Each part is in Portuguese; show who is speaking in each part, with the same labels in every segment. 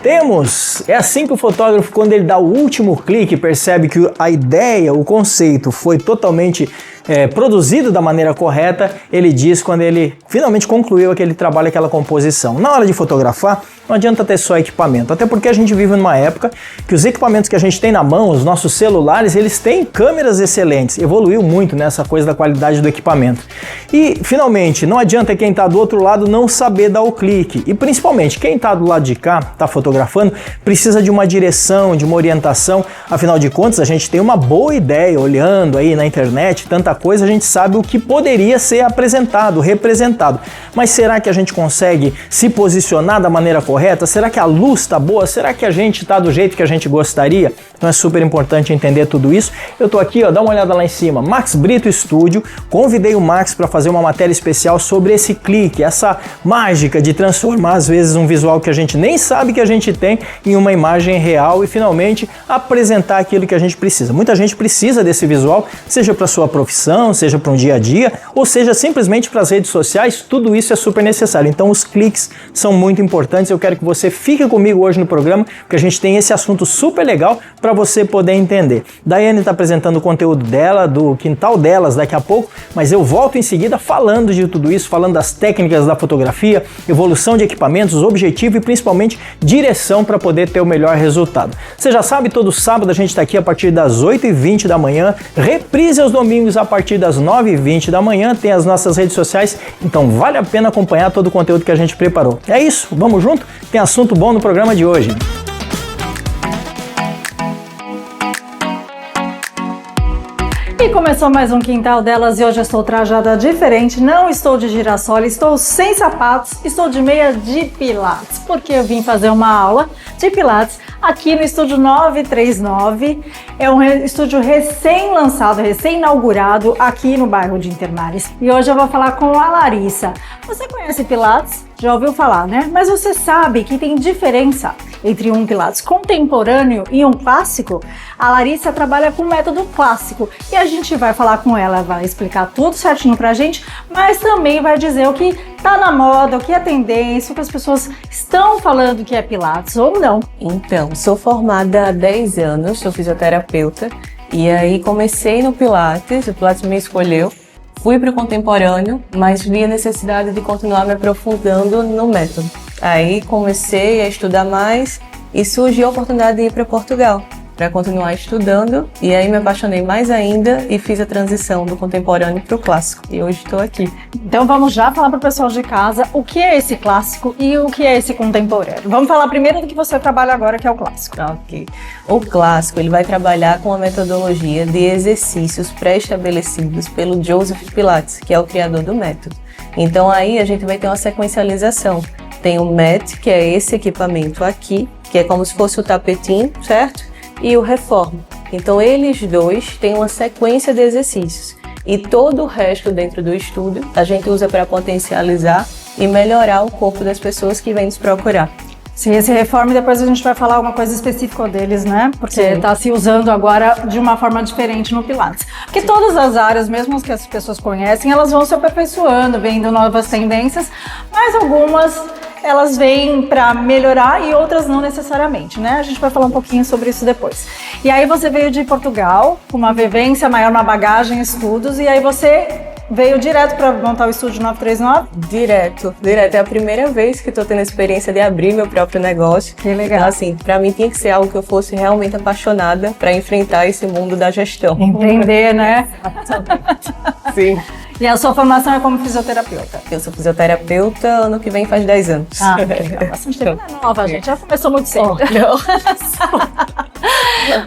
Speaker 1: Temos! É assim que o fotógrafo, quando ele dá o último clique, percebe que a ideia, o conceito foi totalmente produzido da maneira correta, ele diz quando ele finalmente concluiu aquele trabalho, aquela composição. Na hora de fotografar, não adianta ter só equipamento, até porque a gente vive numa época que os equipamentos que a gente tem na mão, os nossos celulares, eles têm câmeras excelentes, evoluiu muito nessa coisa da qualidade do equipamento. E, finalmente, não adianta quem está do outro lado não saber dar o clique, e principalmente quem está do lado de cá, está fotografando, precisa de uma direção, de uma orientação, afinal de contas a gente tem uma boa ideia, olhando aí na internet, tanta coisa, a gente sabe o que poderia ser apresentado, representado, mas será que a gente consegue se posicionar da maneira correta? Será que a luz está boa? Será que a gente está do jeito que a gente gostaria? Então é super importante entender tudo isso. Eu tô aqui, ó, dá uma olhada lá em cima, Max Brito Studio, convidei o Max para fazer uma matéria especial sobre esse clique, essa mágica de transformar às vezes um visual que a gente nem sabe que a gente tem em uma imagem real e finalmente apresentar aquilo que a gente precisa. Muita gente precisa desse visual, seja para sua profissão, seja para um dia a dia, ou seja simplesmente para as redes sociais, tudo isso é super necessário. Então os cliques são muito importantes, eu quero que você fique comigo hoje no programa, porque a gente tem esse assunto super legal para você poder entender. Daiane está apresentando o conteúdo dela, do quintal delas daqui a pouco, mas eu volto em seguida falando de tudo isso, falando das técnicas da fotografia, evolução de equipamentos, objetivo e principalmente direção para poder ter o melhor resultado. Você já sabe, todo sábado a gente está aqui a partir das 8h20 da manhã, reprise aos domingos a partir das 9h20 da manhã, tem as nossas redes sociais, então vale a pena acompanhar todo o conteúdo que a gente preparou. É isso, vamos junto? Tem assunto bom no programa de hoje.
Speaker 2: E começou mais um Quintal Delas e hoje eu estou trajada diferente, não estou de girassol, estou sem sapatos, estou de meia de pilates, porque eu vim fazer uma aula de pilates aqui no Estúdio 939, é um estúdio recém-lançado, recém-inaugurado aqui no bairro de Intermares. E hoje eu vou falar com a Larissa. Você conhece pilates? Já ouviu falar, né? Mas você sabe que tem diferença entre um pilates contemporâneo e um clássico? A Larissa trabalha com método clássico e a gente vai falar com ela, vai explicar tudo certinho pra gente, mas também vai dizer o que tá na moda, o que é tendência, o que as pessoas estão falando que é pilates ou não.
Speaker 3: Então, sou formada há 10 anos, sou fisioterapeuta e aí comecei no pilates, o pilates me escolheu. Fui para o contemporâneo, mas vi a necessidade de continuar me aprofundando no método. Aí comecei a estudar mais e surgiu a oportunidade de ir para Portugal para continuar estudando e aí me apaixonei mais ainda e fiz a transição do contemporâneo para o clássico e hoje estou aqui.
Speaker 2: Então vamos já falar para o pessoal de casa o que é esse clássico e o que é esse contemporâneo. Vamos falar primeiro do que você trabalha agora, que é o clássico.
Speaker 3: Ok. O clássico ele vai trabalhar com a metodologia de exercícios pré-estabelecidos pelo Joseph Pilates, que é o criador do método. Então aí a gente vai ter uma sequencialização. Tem o mat, que é esse equipamento aqui, que é como se fosse o tapetinho, certo? E o reforma. Então eles dois têm uma sequência de exercícios e todo o resto dentro do estúdio a gente usa para potencializar e melhorar o corpo das pessoas que vêm nos procurar.
Speaker 2: Sim, esse reforma, depois a gente vai falar alguma coisa específica deles, né? Porque está se usando agora de uma forma diferente no Pilates. Porque todas as áreas, mesmo as que as pessoas conhecem, elas vão se aperfeiçoando, vendo novas tendências, mas algumas elas vêm para melhorar e outras não necessariamente, né? A gente vai falar um pouquinho sobre isso depois. E aí você veio de Portugal, com uma vivência maior na bagagem, estudos, e aí você veio direto para montar o Estúdio 939?
Speaker 3: Direto. É a primeira vez que estou tendo a experiência de abrir meu próprio negócio.
Speaker 2: Que legal.
Speaker 3: Então, assim, para mim tinha que ser algo que eu fosse realmente apaixonada para enfrentar esse mundo da gestão.
Speaker 2: Empreender, né?
Speaker 3: Sim.
Speaker 2: E a sua formação é como fisioterapeuta?
Speaker 3: Eu sou fisioterapeuta, ano que vem faz 10 anos.
Speaker 2: Ah, legal. Bastante tempo. Não é nova, gente. Já começou muito cedo.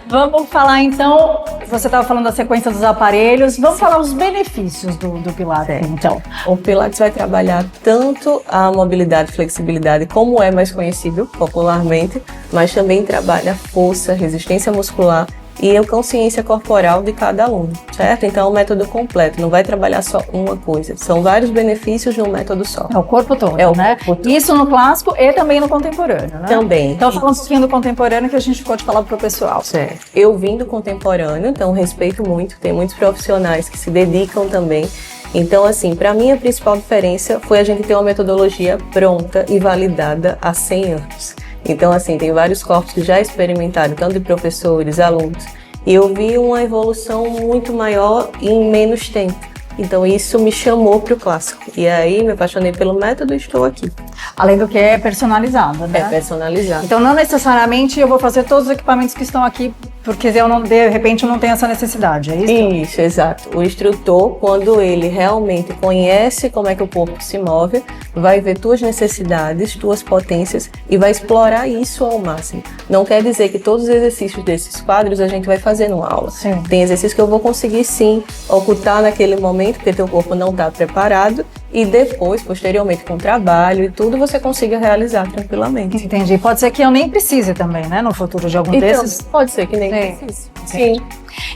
Speaker 2: Vamos falar então, você estava falando da sequência dos aparelhos, vamos falar os benefícios do Pilates, então.
Speaker 3: O Pilates vai trabalhar tanto a mobilidade e flexibilidade, como é mais conhecido popularmente, mas também trabalha força, resistência muscular e a consciência corporal de cada aluno, certo? Então é um método completo, não vai trabalhar só uma coisa, são vários benefícios de um método só.
Speaker 2: É o corpo todo,
Speaker 3: né? Corpo todo.
Speaker 2: Isso no clássico e também no contemporâneo, né?
Speaker 3: Também.
Speaker 2: Então falando um pouquinho do contemporâneo que a gente pode falar pro pessoal.
Speaker 3: Certo. Eu vim do contemporâneo, então respeito muito, tem muitos profissionais que se dedicam também. Então, assim, para mim a principal diferença foi a gente ter uma metodologia pronta e validada há 100 anos. Então, assim, tem vários corpos que já experimentaram, tanto de professores, alunos, e eu vi uma evolução muito maior em menos tempo. Então isso me chamou para o clássico. E aí me apaixonei pelo método e estou aqui.
Speaker 2: Além do que é personalizado, né?
Speaker 3: É personalizado.
Speaker 2: Então não necessariamente eu vou fazer todos os equipamentos que estão aqui, porque eu não, de repente eu não tenho essa necessidade, é isso?
Speaker 3: Isso, exato. O instrutor, quando ele realmente conhece como é que o corpo se move, vai ver tuas necessidades, tuas potências e vai explorar isso ao máximo. Não quer dizer que todos os exercícios desses quadros a gente vai fazer numa aula.
Speaker 2: Sim.
Speaker 3: Tem exercícios que eu vou conseguir sim ocultar naquele momento, porque teu corpo não está preparado, e depois, posteriormente, com trabalho e tudo, você consiga realizar tranquilamente.
Speaker 2: Entendi. Pode ser que eu nem precise também, né, no futuro de algum desses.
Speaker 3: Pode ser que nem precise. Sim.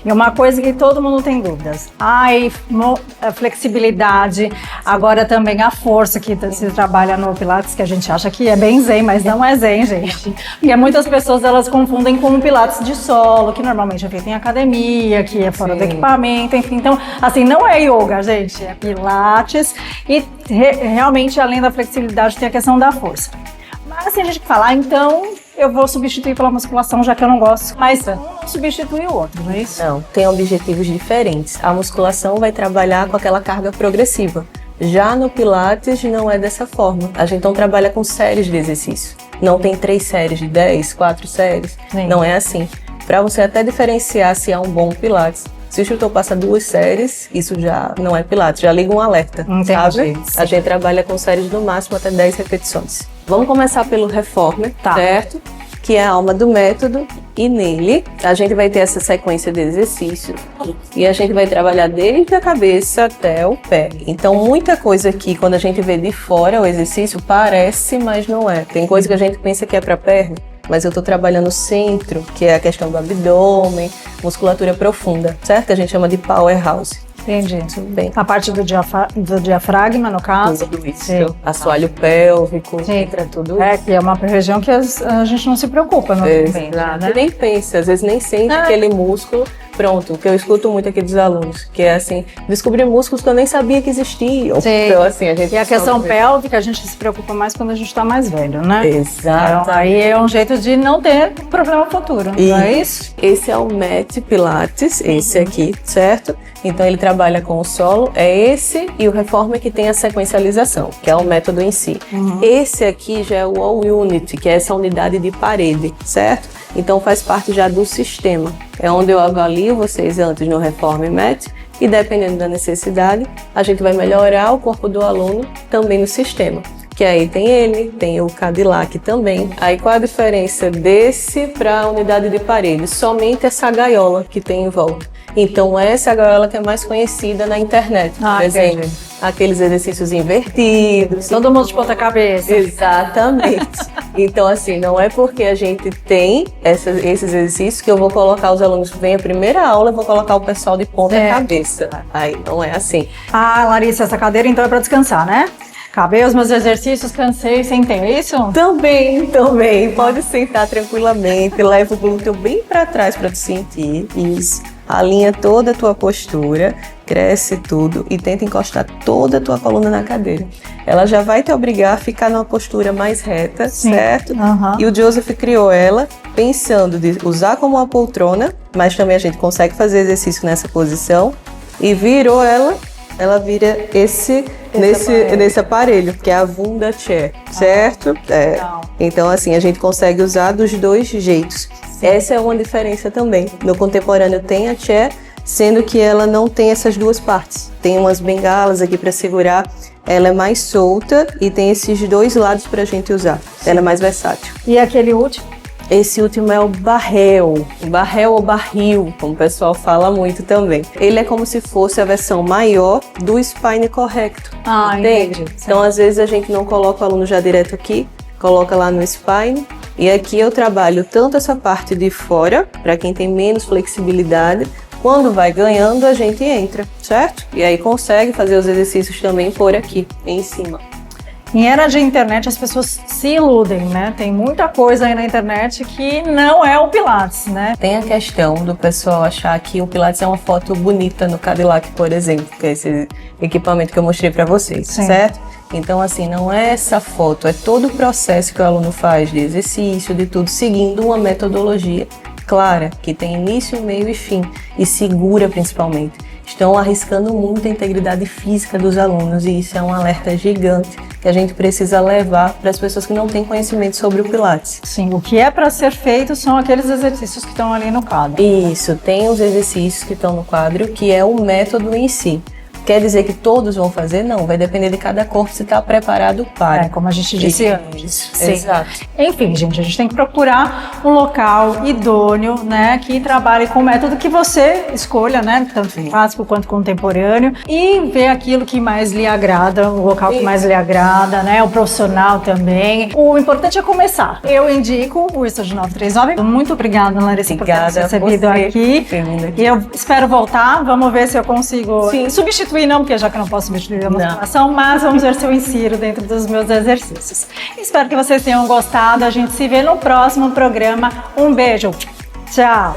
Speaker 2: E uma coisa que todo mundo tem dúvidas. A flexibilidade, agora também a força que se trabalha no Pilates, que a gente acha que é bem zen, mas não é zen, gente. Porque muitas pessoas, elas confundem com o Pilates de solo, que normalmente é feito em academia, que é fora do equipamento, enfim. Então, assim, não é yoga, gente, é Pilates. E realmente, além da flexibilidade, tem a questão da força. Mas se a gente falar, então, eu vou substituir pela musculação, já que eu não gosto. Mas um não substitui o outro, não é isso?
Speaker 3: Não, tem objetivos diferentes. A musculação vai trabalhar com aquela carga progressiva. Já no Pilates não é dessa forma. A gente não trabalha com séries de exercício. Não tem 3 séries de 10, 4 séries. Sim. Não é assim. Para você até diferenciar se é um bom Pilates, se o instrutor passa 2 séries, isso já não é Pilates, já liga um alerta, sabe? A gente trabalha com séries no máximo até 10 repetições. Vamos começar pelo Reformer, certo? Que é a alma do método, e nele a gente vai ter essa sequência de exercícios e a gente vai trabalhar desde a cabeça até o pé. Então muita coisa aqui, quando a gente vê de fora o exercício, parece, mas não é. Tem coisa que a gente pensa que é para perna, mas eu estou trabalhando o centro, que é a questão do abdômen, musculatura profunda, certo? A gente chama de powerhouse.
Speaker 2: Entendi.
Speaker 3: Tudo bem.
Speaker 2: A parte do diafragma, no caso.
Speaker 3: Tudo isso. Sim. Assoalho pélvico, entra tudo isso.
Speaker 2: É, que é uma região que a gente não se preocupa no movimento, né?
Speaker 3: Você nem pensa, às vezes nem sente aquele músculo. Pronto, o que eu escuto muito aqui dos alunos, que é assim, descobrir músculos que eu nem sabia que existiam.
Speaker 2: Sim.
Speaker 3: Então, assim, a gente
Speaker 2: e a questão pélvica, a gente se preocupa mais quando a gente está mais velho, né?
Speaker 3: Exato.
Speaker 2: Então, aí é um jeito de não ter problema futuro, não é isso?
Speaker 3: Esse é o Mat Pilates, esse aqui, certo? Então ele trabalha com o solo, é esse e o Reformer que tem a sequencialização, que é o método em si. Esse aqui já é o All Unit, que é essa unidade de parede, certo? Então faz parte já do sistema. É onde eu avalio vocês antes no Reformer Mat e dependendo da necessidade, a gente vai melhorar o corpo do aluno também no sistema. Que aí tem ele, tem o Cadillac também. Aí qual a diferença desse para a unidade de parede? Somente essa gaiola que tem em volta. Então essa é a gaiola que é mais conhecida na internet, por exemplo. Entendi. Aqueles exercícios invertidos.
Speaker 2: Todo mundo de ponta cabeça.
Speaker 3: Exatamente. Então assim, não é porque a gente tem esses exercícios que eu vou colocar os alunos, vem a primeira aula, eu vou colocar o pessoal de ponta cabeça. Aí não é assim.
Speaker 2: Ah, Larissa, essa cadeira então é para descansar, né? Acabei os meus exercícios, cansei, sentei, é isso?
Speaker 3: Também. Pode sentar tranquilamente, leva o glúteo bem para trás para tu sentir. Isso. Alinha toda a tua postura, cresce tudo e tenta encostar toda a tua coluna na cadeira. Ela já vai te obrigar a ficar numa postura mais reta, certo? E o Joseph criou ela pensando de usar como uma poltrona, mas também a gente consegue fazer exercício nessa posição e virou ela vira nesse aparelho, que é a Wunda Chair, certo? Então, assim, a gente consegue usar dos 2 jeitos. Essa é uma diferença também. No contemporâneo tem a chair, sendo que ela não tem essas 2 partes. Tem umas bengalas aqui para segurar, ela é mais solta e tem esses 2 lados para a gente usar. Ela é mais versátil.
Speaker 2: E aquele último?
Speaker 3: Esse último é o barrel ou barril, como o pessoal fala muito também. Ele é como se fosse a versão maior do spine correcto, entende? Então, às vezes, a gente não coloca o aluno já direto aqui, coloca lá no spine. E aqui eu trabalho tanto essa parte de fora, para quem tem menos flexibilidade, quando vai ganhando a gente entra, certo? E aí consegue fazer os exercícios também por aqui, em cima.
Speaker 2: Em era de internet, as pessoas se iludem, né? Tem muita coisa aí na internet que não é o Pilates, né?
Speaker 3: Tem a questão do pessoal achar que o Pilates é uma foto bonita no Cadillac, por exemplo, que é esse equipamento que eu mostrei para vocês, certo? Então, assim, não é essa foto, é todo o processo que o aluno faz de exercício, de tudo, seguindo uma metodologia clara, que tem início, meio e fim, e segura principalmente. Estão arriscando muito a integridade física dos alunos e isso é um alerta gigante que a gente precisa levar para as pessoas que não têm conhecimento sobre o Pilates.
Speaker 2: Sim, o que é para ser feito são aqueles exercícios que estão ali no quadro.
Speaker 3: Isso, tem os exercícios que estão no quadro, que é o método em si. Quer dizer que todos vão fazer? Não, vai depender de cada corpo se está preparado para.
Speaker 2: Como a gente disse antes. Sim.
Speaker 3: Exato.
Speaker 2: Enfim, gente, a gente tem que procurar um local idôneo, né, que trabalhe com o método que você escolha, né, tanto clássico quanto contemporâneo, e ver aquilo que mais lhe agrada, o local que mais lhe agrada, né, o profissional também. O importante é começar. Eu indico o Estúdio 939. Muito obrigada, Larissa, por ter nos recebido aqui. E eu espero voltar. Vamos ver se eu consigo substituir. Não, porque já que eu não posso substituir a musculação, mas vamos ver se eu insiro dentro dos meus exercícios. Espero que vocês tenham gostado. A gente se vê no próximo programa. Um beijo. Tchau.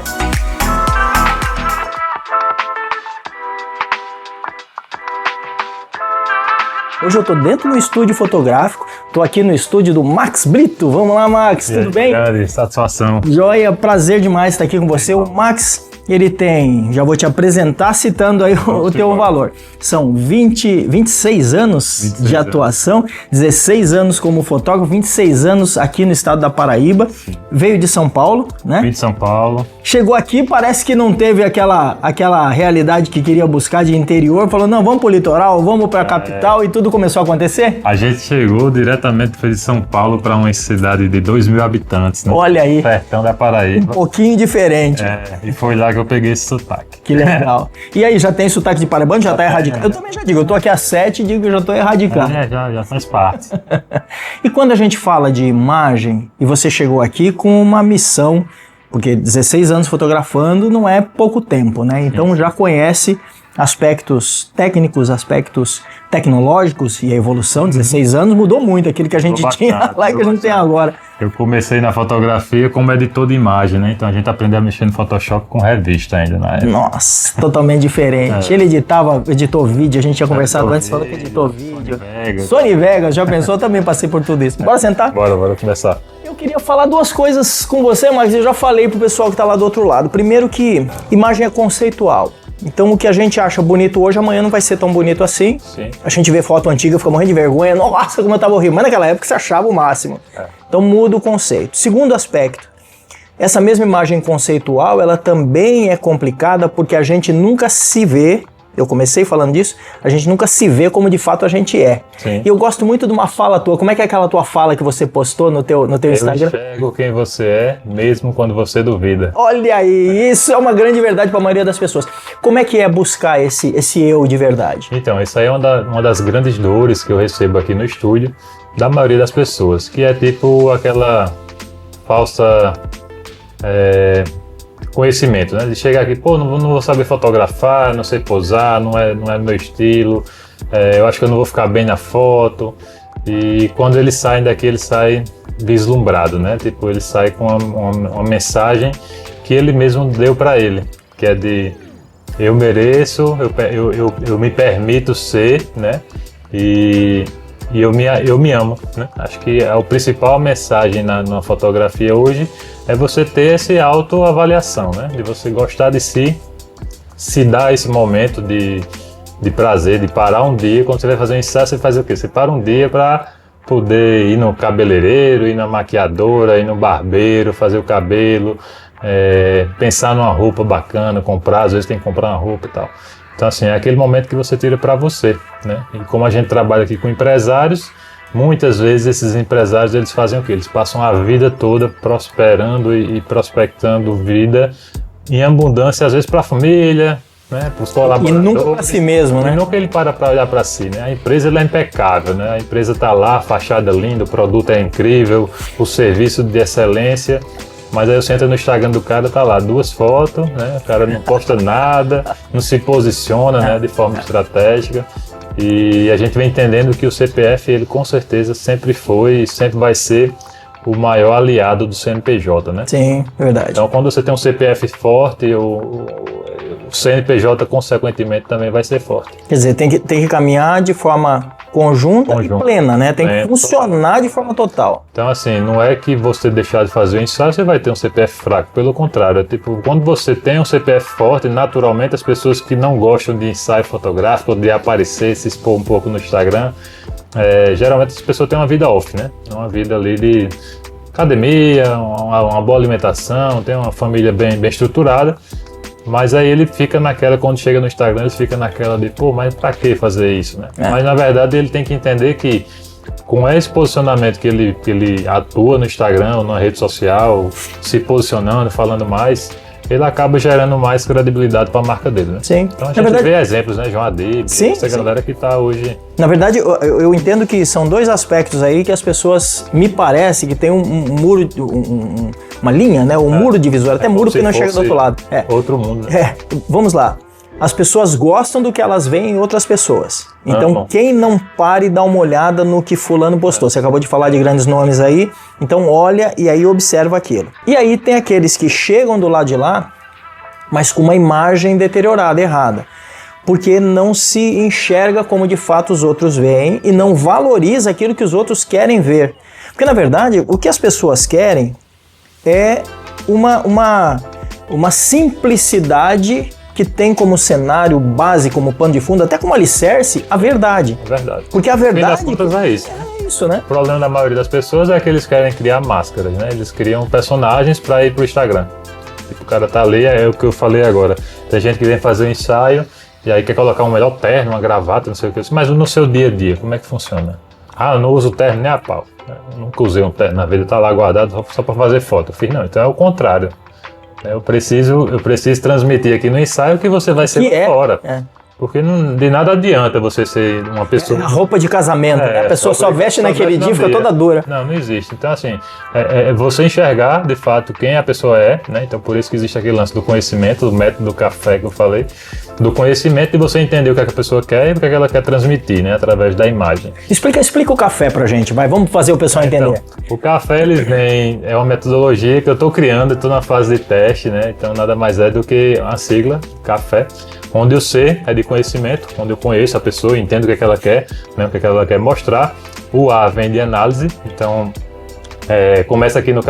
Speaker 1: Hoje eu tô dentro do estúdio fotográfico, tô aqui no estúdio do Max Brito. Vamos lá, Max, tudo bem?
Speaker 4: Obrigado, satisfação.
Speaker 1: Joia, prazer demais estar aqui com você. O Max, ele tem, já vou te apresentar citando aí o teu valor. São 26 anos de atuação, 16 anos como fotógrafo, 26 anos aqui no estado da Paraíba. Sim. Veio de São Paulo, né?
Speaker 4: Veio de São Paulo.
Speaker 1: Chegou aqui, parece que não teve aquela realidade que queria buscar de interior. Falou, não, vamos pro litoral, vamos pra capital e tudo começou a acontecer?
Speaker 4: A gente chegou diretamente de São Paulo para uma cidade de 2.000 habitantes. Né?
Speaker 1: Olha aí.
Speaker 4: Sertão da Paraíba.
Speaker 1: Um pouquinho diferente.
Speaker 4: E foi lá que eu peguei esse sotaque.
Speaker 1: Que legal. E aí, já tem sotaque de paraibano? Já tá erradicado? Eu também já digo, eu tô aqui há 7 e digo que eu já tô erradicado.
Speaker 4: Já faz parte.
Speaker 1: E quando a gente fala de imagem, e você chegou aqui com uma missão, porque 16 anos fotografando não é pouco tempo, né? Então já conhece aspectos técnicos, aspectos tecnológicos e a evolução, 16 anos mudou muito aquilo que a gente tinha lá e que a gente tem agora.
Speaker 4: Eu comecei na fotografia como editor de imagem, né? Então a gente aprendeu a mexer no Photoshop com revista ainda na época.
Speaker 1: Nossa, totalmente diferente. Ele editou vídeo, a gente tinha conversado antes, falou que editou vídeo. Sony Vegas, já pensou? Eu também passei por tudo isso. Bora sentar?
Speaker 4: Bora começar.
Speaker 1: Eu queria falar duas coisas com você, mas eu já falei pro pessoal que tá lá do outro lado. Primeiro que imagem é conceitual. Então o que a gente acha bonito hoje, amanhã não vai ser tão bonito assim.
Speaker 4: Sim.
Speaker 1: A gente vê foto antiga, fica morrendo de vergonha. Nossa, como eu tava horrível. Mas naquela época você achava o máximo. Então muda o conceito. Segundo aspecto, essa mesma imagem conceitual, ela também é complicada porque a gente nunca se vê. Eu comecei falando disso, a gente nunca se vê como de fato a gente é.
Speaker 4: Sim.
Speaker 1: E eu gosto muito de uma fala tua. Como é que é aquela tua fala que você postou no teu Instagram?
Speaker 4: Eu enxergo quem você é, mesmo quando você duvida.
Speaker 1: Olha aí, isso é uma grande verdade para a maioria das pessoas. Como é que é buscar esse eu de verdade?
Speaker 4: Então, isso aí é uma das grandes dores que eu recebo aqui no estúdio, da maioria das pessoas, que é tipo aquela falsa conhecimento, né? De chegar aqui, pô, não vou saber fotografar, não sei posar, não é meu estilo, eu acho que eu não vou ficar bem na foto. E quando eles saem daqui, eles saem vislumbrado, né? Tipo, ele sai com uma mensagem que ele mesmo deu para ele, que é de eu mereço, eu me permito ser, né? E eu me amo, né? Acho que a principal mensagem na fotografia hoje é você ter essa autoavaliação, né? De você gostar de si, se dar esse momento de prazer, de parar um dia. Quando você vai fazer um ensaio, você faz o quê? Você para um dia para poder ir no cabeleireiro, ir na maquiadora, ir no barbeiro, fazer o cabelo, pensar numa roupa bacana, comprar, às vezes tem que comprar uma roupa e tal. Então, assim, é aquele momento que você tira para você, né? E como a gente trabalha aqui com empresários, muitas vezes esses empresários, eles fazem o quê? Eles passam a vida toda prosperando e prospectando vida em abundância, às vezes para a família, né? Para os colaboradores.
Speaker 1: E nunca para si mesmo, né?
Speaker 4: E nunca ele para olhar para si, né? A empresa ela é impecável, né? A empresa está lá, a fachada linda, o produto é incrível, o serviço de excelência. Mas aí você entra no Instagram do cara, tá lá 2 fotos, né? O cara não posta nada, não se posiciona, né, de forma estratégica. E a gente vem entendendo que o CPF, ele com certeza sempre foi e sempre vai ser o maior aliado do CNPJ, né?
Speaker 1: Sim, verdade.
Speaker 4: Então quando você tem um CPF forte, o CNPJ consequentemente também vai ser forte.
Speaker 1: Quer dizer, tem que caminhar de forma conjunta e plena, né? Tem que funcionar de forma total.
Speaker 4: Então, assim, não é que você deixar de fazer o ensaio, você vai ter um CPF fraco. Pelo contrário, é tipo, quando você tem um CPF forte, naturalmente as pessoas que não gostam de ensaio fotográfico, de aparecer, se expor um pouco no Instagram, geralmente as pessoas têm uma vida off, né? Uma vida ali de academia, uma boa alimentação, tem uma família bem estruturada. Mas aí ele fica naquela, quando chega no Instagram, ele fica naquela de, pô, mas pra que fazer isso, né? Mas na verdade ele tem que entender que com esse posicionamento que ele atua no Instagram ou na rede social, se posicionando, falando mais, ele acaba gerando mais credibilidade para a marca dele, né?
Speaker 1: Sim.
Speaker 4: Então a gente vê exemplos, né? João Adib, essa galera que está hoje...
Speaker 1: Na verdade, eu entendo que são dois aspectos aí que as pessoas, me parece, que tem um muro, uma linha, né? Muro divisório, até muro que não chega do outro lado.
Speaker 4: Outro mundo, né?
Speaker 1: Vamos lá. As pessoas gostam do que elas veem em outras pessoas. Então, quem não para e dá uma olhada no que fulano postou? Você acabou de falar de grandes nomes aí, então olha e aí observa aquilo. E aí tem aqueles que chegam do lado de lá, mas com uma imagem deteriorada, errada. Porque não se enxerga como de fato os outros veem e não valoriza aquilo que os outros querem ver. Porque, na verdade, o que as pessoas querem é uma simplicidade que tem como cenário base, como pano de fundo, até como alicerce, a verdade.
Speaker 4: É verdade.
Speaker 1: Porque a verdade...
Speaker 4: No fim das contas é isso.
Speaker 1: É isso, né?
Speaker 4: O problema da maioria das pessoas é que eles querem criar máscaras, né? Eles criam personagens para ir pro Instagram. Tipo, o cara tá ali, é o que eu falei agora. Tem gente que vem fazer um ensaio e aí quer colocar um melhor terno, uma gravata, não sei o que. Mas no seu dia a dia, como é que funciona? Ah, eu não uso terno nem a pau. Eu nunca usei um terno na vida, tá lá guardado só para fazer foto. Eu fiz, não, então é o contrário. Eu preciso transmitir aqui no ensaio que você vai ser fora. Porque de nada adianta você ser uma pessoa...
Speaker 1: É a roupa de casamento, né? A pessoa só veste naquele dia e fica toda dura.
Speaker 4: Não existe. Então, assim, você enxergar, de fato, quem a pessoa é, né? Então, por isso que existe aquele lance do conhecimento, do método do café que eu falei, do conhecimento, e você entender o que a pessoa quer e o que ela quer transmitir, né? Através da imagem.
Speaker 1: Explica o café pra gente, vai. Vamos fazer o pessoal entender.
Speaker 4: Então, o café, é uma metodologia que eu estou criando, estou na fase de teste, né? Então, nada mais é do que uma sigla, café, onde o C é de conhecimento, onde eu conheço a pessoa, entendo o que é que ela quer, né, o que é que ela quer mostrar. O A vem de análise, então começa aqui no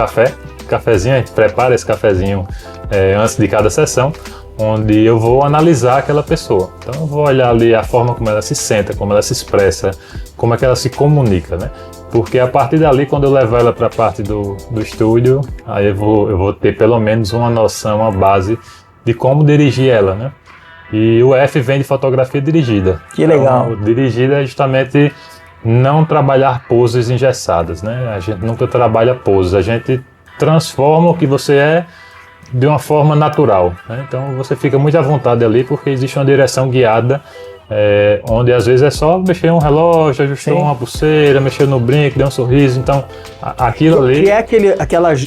Speaker 4: cafezinho, a gente prepara esse cafezinho antes de cada sessão, onde eu vou analisar aquela pessoa. Então eu vou olhar ali a forma como ela se senta, como ela se expressa, como é que ela se comunica, né? Porque a partir dali, quando eu levar ela para a parte do estúdio, aí eu vou ter pelo menos uma noção, uma base de como dirigir ela, né? E o F vem de fotografia dirigida.
Speaker 1: Que legal.
Speaker 4: Então, dirigida é justamente não trabalhar poses engessadas, né? A gente nunca trabalha poses, a gente transforma o que você é de uma forma natural, né? Então você fica muito à vontade ali porque existe uma direção guiada, onde às vezes é só mexer um relógio, ajustar uma pulseira, mexer no brinco, dar um sorriso, então aquilo ali...
Speaker 1: Que é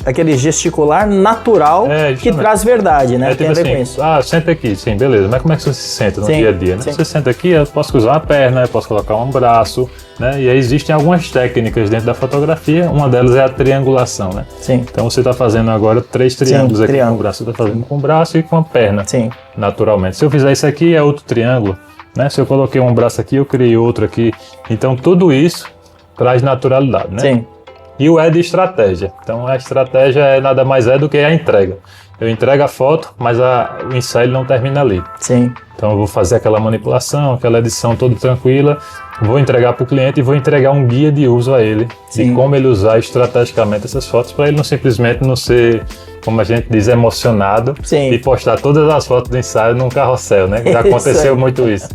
Speaker 1: aquele gesticular natural que traz verdade, né?
Speaker 4: Tipo assim, senta aqui, sim, beleza, mas como é que você se senta no dia a dia, né?
Speaker 1: Sim.
Speaker 4: Você senta aqui, eu posso cruzar uma perna, eu posso colocar um braço, né? E aí existem algumas técnicas dentro da fotografia, uma delas é a triangulação, né?
Speaker 1: Sim.
Speaker 4: Então você está fazendo agora 3 triângulos aqui com o braço, você está fazendo com o braço e com a perna, naturalmente. Se eu fizer isso aqui, é outro triângulo, né? Se eu coloquei um braço aqui, eu criei outro aqui. Então tudo isso traz naturalidade, né?
Speaker 1: Sim.
Speaker 4: E o E de estratégia. Então a estratégia nada mais do que a entrega. Eu entrego a foto, mas o ensaio não termina ali.
Speaker 1: Sim.
Speaker 4: Então eu vou fazer aquela manipulação, aquela edição toda tranquila, vou entregar para o cliente e vou entregar um guia de uso a ele, de como ele usar estrategicamente essas fotos, para ele não simplesmente não ser, como a gente diz, emocionado e postar todas as fotos do ensaio num carrossel, né? Já aconteceu muito isso.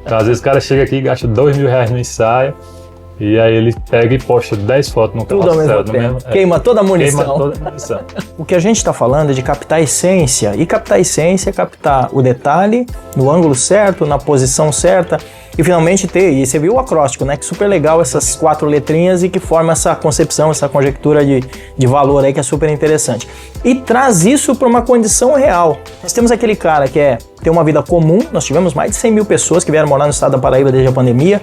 Speaker 4: Então às vezes o cara chega aqui e gasta R$2.000 no ensaio, e aí ele pega e posta 10 fotos no carrossel.
Speaker 1: Tudo ao mesmo tempo. Queima toda a munição.
Speaker 4: Queima toda a munição.
Speaker 1: O que a gente está falando é de captar a essência. E captar a essência é captar o detalhe no ângulo certo, na posição certa. E finalmente e você viu o acróstico, né? Que super legal essas 4 letrinhas e que forma essa concepção, essa conjectura de valor aí que é super interessante. E traz isso para uma condição real. Nós temos aquele cara que tem uma vida comum, nós tivemos mais de 100 mil pessoas que vieram morar no estado da Paraíba desde a pandemia,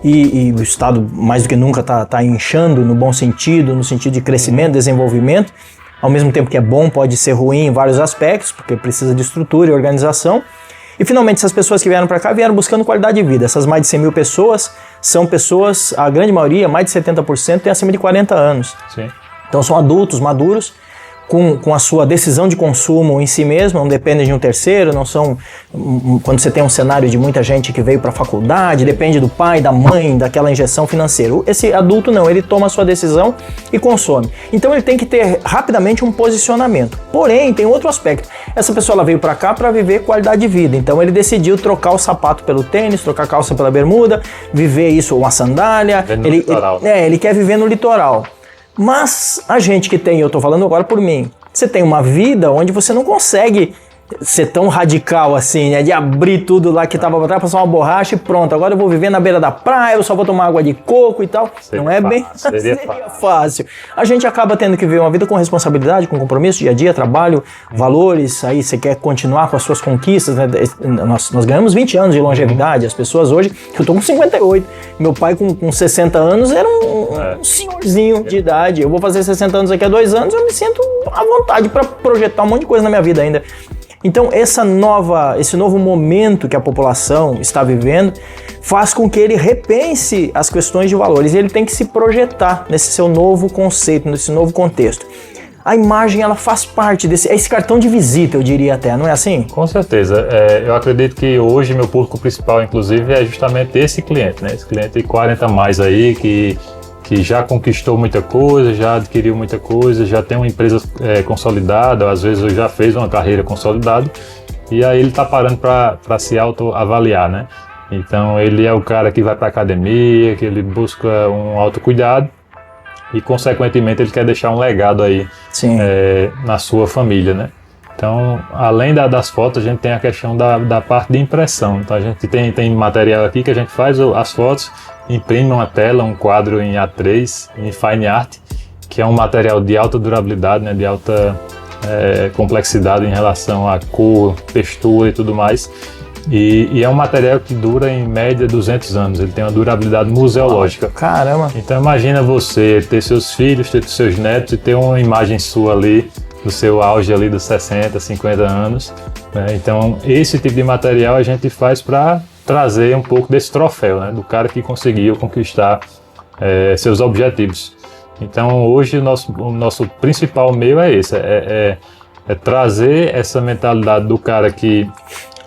Speaker 1: e o estado mais do que nunca tá inchando no bom sentido, no sentido de crescimento, desenvolvimento, ao mesmo tempo que é bom, pode ser ruim em vários aspectos, porque precisa de estrutura e organização. E finalmente essas pessoas que vieram para cá vieram buscando qualidade de vida. Essas mais de 100 mil pessoas são pessoas, a grande maioria, mais de 70%, tem acima de 40 anos.
Speaker 4: Sim.
Speaker 1: Então são adultos, maduros, com a sua decisão de consumo em si mesmo, não dependem de um terceiro, não são... Quando você tem um cenário de muita gente que veio para a faculdade, depende do pai, da mãe, daquela injeção financeira. Esse adulto não, ele toma a sua decisão e consome. Então ele tem que ter rapidamente um posicionamento. Porém, tem outro aspecto. Essa pessoa ela veio para cá para viver qualidade de vida. Então ele decidiu trocar o sapato pelo tênis, trocar a calça pela bermuda, viver isso, uma sandália. Ele quer viver no litoral. Mas a gente que tem, eu tô falando agora por mim, você tem uma vida onde você não consegue ser tão radical assim, né? De abrir tudo lá que tava pra trás, passar uma borracha e pronto, agora eu vou viver na beira da praia, eu só vou tomar água de coco e tal. Não é bem seria fácil. A gente acaba tendo que viver uma vida com responsabilidade, com compromisso, dia a dia, trabalho, valores, aí você quer continuar com as suas conquistas, né? Nós ganhamos 20 anos de longevidade, as pessoas hoje, eu tô com 58, meu pai com 60 anos era um senhorzinho de idade, eu vou fazer 60 anos daqui a 2 anos, eu me sinto à vontade para projetar um monte de coisa na minha vida ainda. Então esse novo momento que a população está vivendo faz com que ele repense as questões de valores e ele tem que se projetar nesse seu novo conceito, nesse novo contexto. A imagem ela faz parte esse cartão de visita, eu diria até, não é assim?
Speaker 4: Com certeza. Eu acredito que hoje meu público principal, inclusive, é justamente esse cliente, né? Esse cliente de 40 mais aí que já conquistou muita coisa, já adquiriu muita coisa, já tem uma empresa consolidada, às vezes já fez uma carreira consolidada, e aí ele está parando para se autoavaliar, né? Então ele é o cara que vai para a academia, que ele busca um autocuidado e, consequentemente, ele quer deixar um legado aí na sua família, né? Então, além das fotos, a gente tem a questão da parte de impressão. Então a gente tem material aqui que a gente faz as fotos, imprime uma tela, um quadro em A3, em Fine Art, que é um material de alta durabilidade, né, de alta complexidade em relação à cor, textura e tudo mais. E é um material que dura em média 200 anos, ele tem uma durabilidade museológica.
Speaker 1: Caramba!
Speaker 4: Então imagina você ter seus filhos, ter seus netos e ter uma imagem sua ali, do seu auge ali dos 60, 50 anos. Né? Então esse tipo de material a gente faz para trazer um pouco desse troféu, né? Do cara que conseguiu conquistar seus objetivos. Então hoje o nosso principal meio é esse, é trazer essa mentalidade do cara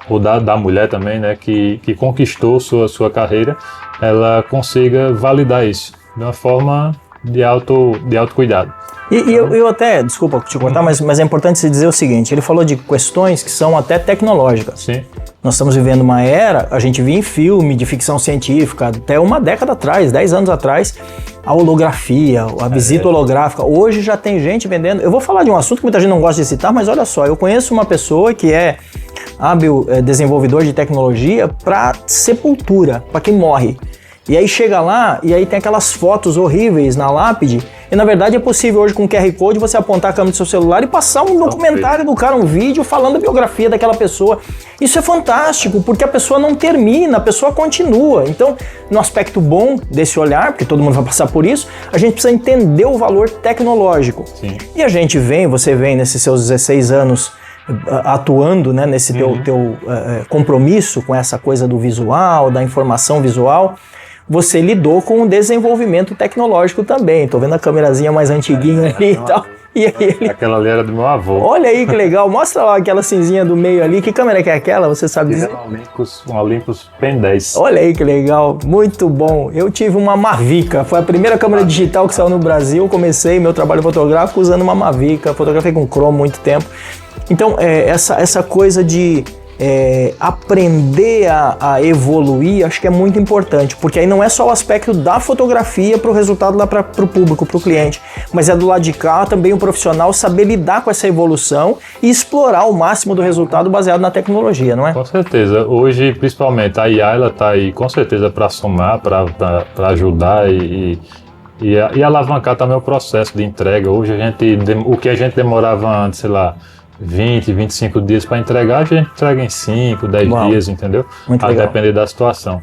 Speaker 4: ou da mulher também, né? Que conquistou sua carreira, ela consiga validar isso de uma forma de autocuidado.
Speaker 1: E eu até, desculpa te cortar, mas é importante se dizer o seguinte, ele falou de questões que são até tecnológicas.
Speaker 4: Sim.
Speaker 1: Nós estamos vivendo uma era, a gente via em filme de ficção científica, até uma década atrás, 10 anos atrás, a holografia, a visita holográfica. Hoje já tem gente vendendo. Eu vou falar de um assunto que muita gente não gosta de citar, mas olha só, eu conheço uma pessoa que é hábil desenvolvedor de tecnologia para sepultura, para quem morre. E aí chega lá e aí tem aquelas fotos horríveis na lápide e na verdade é possível hoje com QR Code você apontar a câmera do seu celular e passar um documentário do cara, um vídeo falando a biografia daquela pessoa. Isso é fantástico porque a pessoa não termina, a pessoa continua. Então, no aspecto bom desse olhar, porque todo mundo vai passar por isso, a gente precisa entender o valor tecnológico.
Speaker 4: Sim.
Speaker 1: E a gente você vem nesses seus 16 anos atuando, né, nesse teu compromisso com essa coisa do visual, da informação visual, você lidou com o desenvolvimento tecnológico também. Tô vendo a câmerazinha mais antiguinha ali e tal. E aí ele...
Speaker 4: Aquela ali era do meu avô.
Speaker 1: Olha aí que legal, mostra lá aquela cinzinha do meio ali. Que câmera que é aquela, você sabe dizer?
Speaker 4: Um Olympus Pen 10.
Speaker 1: Olha aí que legal, muito bom. Eu tive uma Mavica, foi a primeira câmera digital que saiu no Brasil. Eu comecei meu trabalho fotográfico usando uma Mavica, fotografei com cromo muito tempo. Então, essa coisa de aprender a evoluir, acho que é muito importante, porque aí não é só o aspecto da fotografia para o resultado lá para o público, para o cliente, mas é do lado de cá também o profissional saber lidar com essa evolução e explorar o máximo do resultado baseado na tecnologia, não é?
Speaker 4: Com certeza. Hoje, principalmente, a IA está aí com certeza para somar, para ajudar e alavancar também o processo de entrega. Hoje o que a gente demorava antes, sei lá, 20, 25 dias para entregar, a gente entrega em 5, 10 dias, entendeu?
Speaker 1: Muito
Speaker 4: a
Speaker 1: legal.
Speaker 4: depender da situação.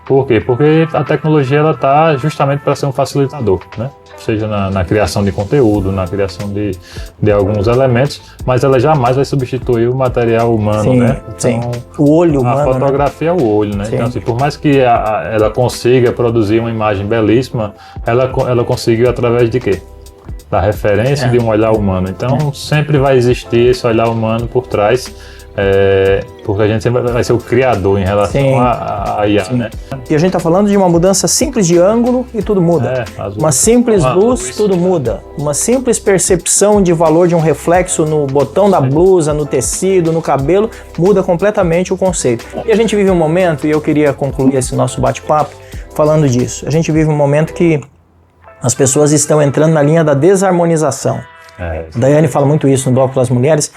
Speaker 4: Por quê? Porque a tecnologia ela está justamente para ser um facilitador, né? Seja na criação de conteúdo, na criação de alguns elementos, mas ela jamais vai substituir o material humano,
Speaker 1: Sim,
Speaker 4: né?
Speaker 1: sim. O olho humano,
Speaker 4: a fotografia é o olho, né?
Speaker 1: Sim.
Speaker 4: Então, assim, por mais que ela consiga produzir uma imagem belíssima, ela conseguiu através de quê? Da referência de um olhar humano. Então, sempre vai existir esse olhar humano por trás, porque a gente sempre vai ser o criador em relação à IA, né?
Speaker 1: E a gente está falando de uma mudança simples de ângulo e tudo muda. Uma simples luz, tudo muda. Uma simples percepção de valor de um reflexo no botão da blusa, no tecido, no cabelo, muda completamente o conceito. E a gente vive um momento, e eu queria concluir esse nosso bate-papo falando disso. A gente vive um momento que as pessoas estão entrando na linha da desarmonização. Daiane fala muito isso no Bloco das Mulheres.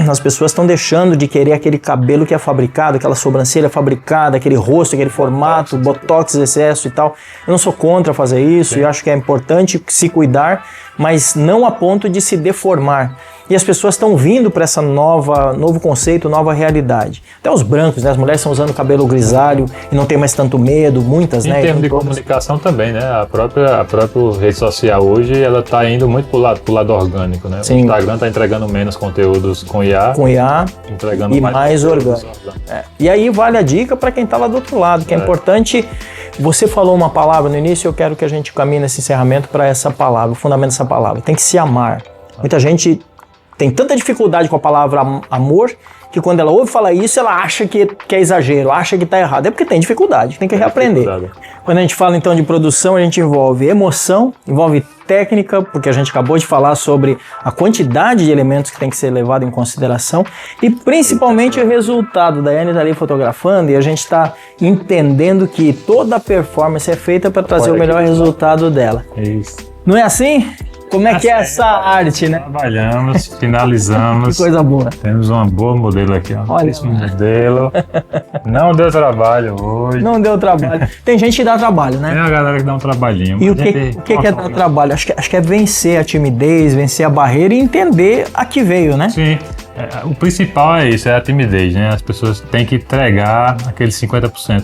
Speaker 1: As pessoas estão deixando de querer aquele cabelo que é fabricado, aquela sobrancelha fabricada, aquele rosto, aquele formato, botox, excesso e tal. Eu não sou contra fazer isso e acho que é importante se cuidar, mas não a ponto de se deformar. E as pessoas estão vindo para essa novo conceito, nova realidade. Até os brancos, né? As mulheres estão usando cabelo grisalho e não tem mais tanto medo, muitas, né?
Speaker 4: Em termos de comunicação também, né? A própria rede social hoje, ela está indo muito pro lado orgânico, né?
Speaker 1: Sim.
Speaker 4: O Instagram está entregando menos conteúdos com IA, entregando
Speaker 1: e mais orgânico. E aí vale a dica para quem está lá do outro lado, que é importante. Você falou uma palavra no início, eu quero que a gente caminhe nesse encerramento para essa palavra, o fundamento dessa palavra. Tem que se amar. Muita gente tem tanta dificuldade com a palavra amor que quando ela ouve falar isso, ela acha que é exagero, acha que está errado. É porque tem dificuldade, tem que reaprender. Quando a gente fala então de produção, a gente envolve emoção, envolve técnica, porque a gente acabou de falar sobre a quantidade de elementos que tem que ser levado em consideração e principalmente o resultado. Da Daiane está ali fotografando e a gente está entendendo que toda a performance é feita para trazer o melhor resultado dela.
Speaker 4: Isso.
Speaker 1: Não é assim? Como é que é essa arte, né?
Speaker 4: Trabalhamos, finalizamos.
Speaker 1: Que coisa boa.
Speaker 4: Temos uma boa modelo aqui, ó.
Speaker 1: Olha
Speaker 4: esse modelo. Não deu trabalho hoje.
Speaker 1: Não deu trabalho. Tem gente que dá trabalho, né?
Speaker 4: Tem a galera que dá um trabalhinho.
Speaker 1: E o que é dar trabalho? Acho que é vencer a timidez, vencer a barreira e entender a que veio, né?
Speaker 4: Sim. O principal é isso, é a timidez, né? As pessoas têm que entregar aqueles 50%.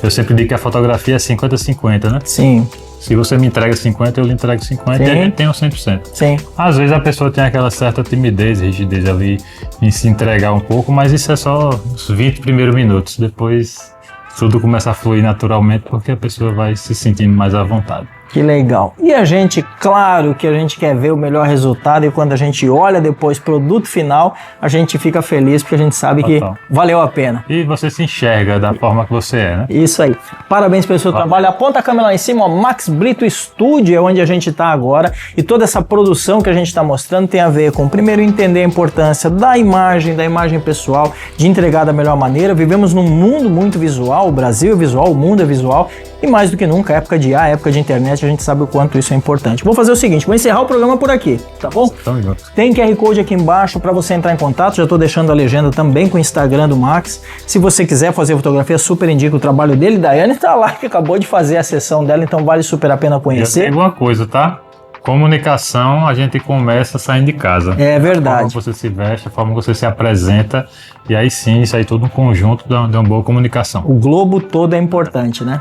Speaker 4: Eu sempre digo que a fotografia é 50-50, né?
Speaker 1: Sim.
Speaker 4: Se você me entrega 50, eu lhe entrego 50 e a gente tem um 100%.
Speaker 1: Sim.
Speaker 4: Às vezes a pessoa tem aquela certa timidez, rigidez ali em se entregar um pouco, mas isso é só os 20 primeiros minutos. Depois tudo começa a fluir naturalmente porque a pessoa vai se sentindo mais à vontade.
Speaker 1: Que legal. E a gente, claro que a gente quer ver o melhor resultado e quando a gente olha depois o produto final, a gente fica feliz porque a gente sabe que valeu a pena.
Speaker 4: E você se enxerga da forma que você é, né?
Speaker 1: Isso aí. Parabéns pelo seu trabalho. Aponta a câmera lá em cima, ó, Max Brito Studio é onde a gente está agora e toda essa produção que a gente está mostrando tem a ver com, primeiro, entender a importância da imagem pessoal, de entregar da melhor maneira. Vivemos num mundo muito visual, o Brasil é visual, o mundo é visual e mais do que nunca, época de IA, época de internet, a gente sabe o quanto isso é importante. Vou fazer o seguinte, vou encerrar o programa por aqui, tá bom?
Speaker 4: Tamo junto.
Speaker 1: Tem QR Code aqui embaixo para você entrar em contato, já estou deixando a legenda também com o Instagram do Max. Se você quiser fazer fotografia, super indico o trabalho dele. Daiane está lá, que acabou de fazer a sessão dela, então vale super a pena conhecer.
Speaker 4: Já tem uma coisa, tá? Comunicação, a gente começa saindo de casa.
Speaker 1: É verdade.
Speaker 4: A forma que você se veste, a forma que você se apresenta, e aí sim, isso aí tudo um conjunto de uma boa comunicação.
Speaker 1: O globo todo é importante, né?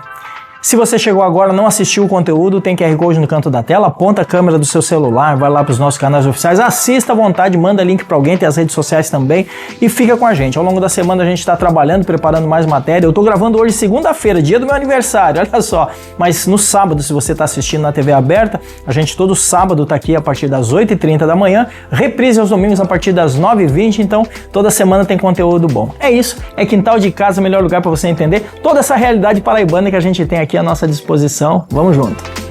Speaker 1: Se você chegou agora, não assistiu o conteúdo, tem QR Code no canto da tela, aponta a câmera do seu celular, vai lá para os nossos canais oficiais, assista à vontade, manda link para alguém, tem as redes sociais também e fica com a gente. Ao longo da semana a gente está trabalhando, preparando mais matéria. Eu estou gravando hoje segunda-feira, dia do meu aniversário, olha só. Mas no sábado, se você está assistindo na TV aberta, a gente todo sábado está aqui a partir das 8h30 da manhã, reprise aos domingos a partir das 9h20, então toda semana tem conteúdo bom. É isso, é Quintal de Casa, melhor lugar para você entender toda essa realidade paraibana que a gente tem aqui à nossa disposição. Vamos junto!